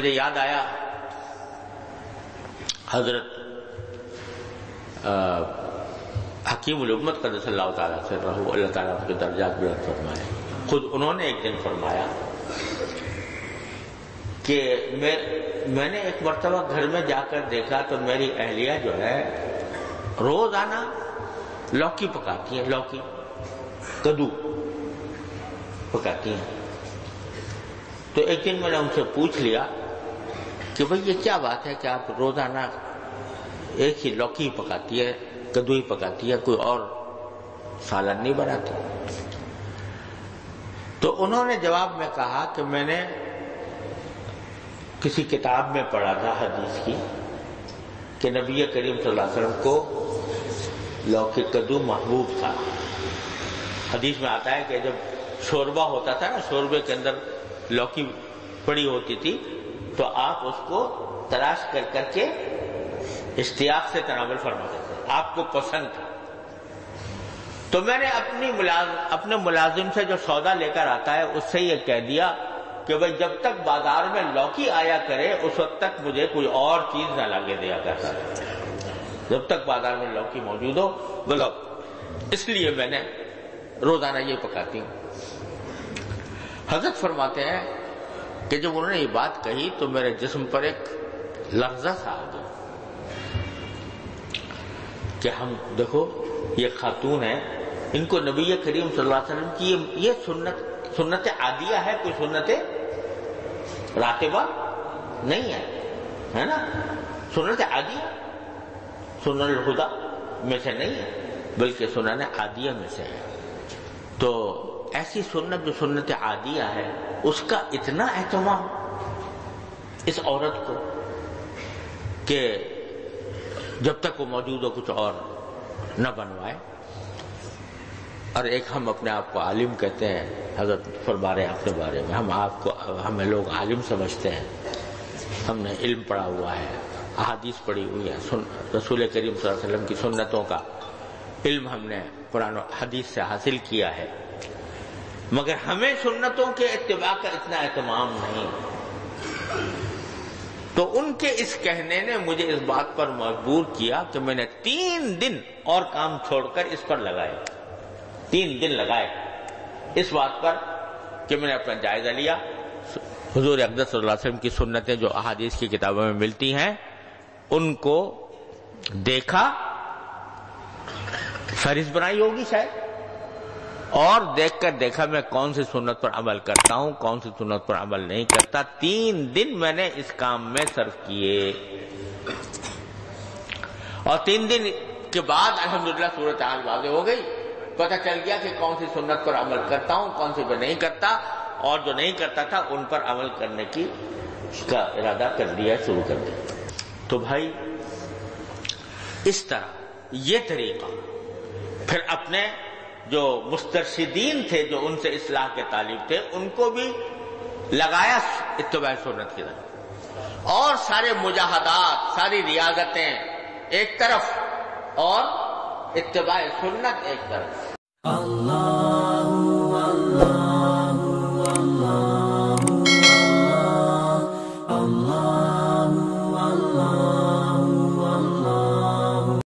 مجھے یاد آیا حضرت حکیم الامت قدس اللہ تعالیٰ سے رہو، اللہ تعالیٰ کے درجات بلند فرمائے، خود انہوں نے ایک دن فرمایا کہ میں نے ایک مرتبہ گھر میں جا کر دیکھا تو میری اہلیہ جو ہے روزانہ لوکی پکاتی ہیں، لوکی کدو پکاتی ہیں۔ تو ایک دن میں نے ان سے پوچھ لیا کہ بھئی یہ کیا بات ہے کہ آپ روزانہ ایک ہی لوکی پکاتی ہے، کدو ہی پکاتی ہے، کوئی اور سالن نہیں بناتی؟ تو انہوں نے جواب میں کہا کہ میں نے کسی کتاب میں پڑھا تھا حدیث کی کہ نبی کریم صلی اللہ علیہ وسلم کو لوکی کدو محبوب تھا۔ حدیث میں آتا ہے کہ جب شوربہ ہوتا تھا نا، شوربے کے اندر لوکی پڑی ہوتی تھی تو آپ اس کو تلاش کر کر کے اشتیاق سے تناول فرماتے تھے، آپ کو پسند تھا۔ تو میں نے اپنے ملازم سے جو سودا لے کر آتا ہے اس سے یہ کہہ دیا کہ بھئی جب تک بازار میں لوکی آیا کرے اس وقت تک مجھے کوئی اور چیز نہ لاگے دیا کرتا، جب تک بازار میں لوکی موجود ہو بولو، اس لیے میں نے روزانہ یہ پکاتی ہوں۔ حضرت فرماتے ہیں کہ جب انہوں نے یہ بات کہی تو میرے جسم پر ایک لرزہ سا آ گیا کہ ہم دیکھو یہ خاتون ہے، ان کو نبی کریم صلی اللہ علیہ وسلم کی یہ سنت عادیہ ہے، کوئی سنت راتبہ نہیں ہے نا، سنت عادیہ سنن الہدی میں سے نہیں ہے بلکہ سنن عادیہ میں سے ہے۔ تو ایسی سنت جو سنت عادیہ ہے اس کا اتنا اہتمام اس عورت کو کہ جب تک وہ موجود ہو کچھ اور نہ بنوائے۔ اور ایک ہم اپنے آپ کو عالم کہتے ہیں، حضرت فرما رہے ہیں اپنے بارے میں، ہمیں لوگ عالم سمجھتے ہیں، ہم نے علم پڑھا ہوا ہے، احادیث پڑھی ہوئی ہے، رسول کریم صلی اللہ علیہ وسلم کی سنتوں کا علم ہم نے قرآن و حدیث سے حاصل کیا ہے، مگر ہمیں سنتوں کے اتباع کا اتنا اہتمام نہیں۔ تو ان کے اس کہنے نے مجھے اس بات پر مجبور کیا کہ میں نے 3 دن اور کام چھوڑ کر اس پر لگائے، 3 دن لگائے اس بات پر کہ میں نے اپنا جائزہ لیا، حضور اقدس صلی اللہ علیہ وسلم کی سنتیں جو احادیث کی کتابوں میں ملتی ہیں ان کو دیکھا، فہرست بنائی ہوگی شاید، اور دیکھ کر دیکھا میں کون سی سنت پر عمل کرتا ہوں، کون سی سنت پر عمل نہیں کرتا۔ 3 دن میں نے اس کام میں صرف کیے، اور 3 دن کے بعد الحمدللہ صورتحال واضح ہو گئی، پتہ چل گیا کہ کون سی سنت پر عمل کرتا ہوں، کون سی پر نہیں کرتا، اور جو نہیں کرتا تھا ان پر عمل کرنے کا ارادہ کر لیا، شروع کر دیا۔ تو بھائی اس طرح یہ طریقہ پھر اپنے جو مسترشدین تھے، جو ان سے اصلاح کے طالب تھے، ان کو بھی لگایا اتباع سنت کی طرف، اور سارے مجاہدات، ساری ریاضتیں ایک طرف اور اتباع سنت ایک طرف۔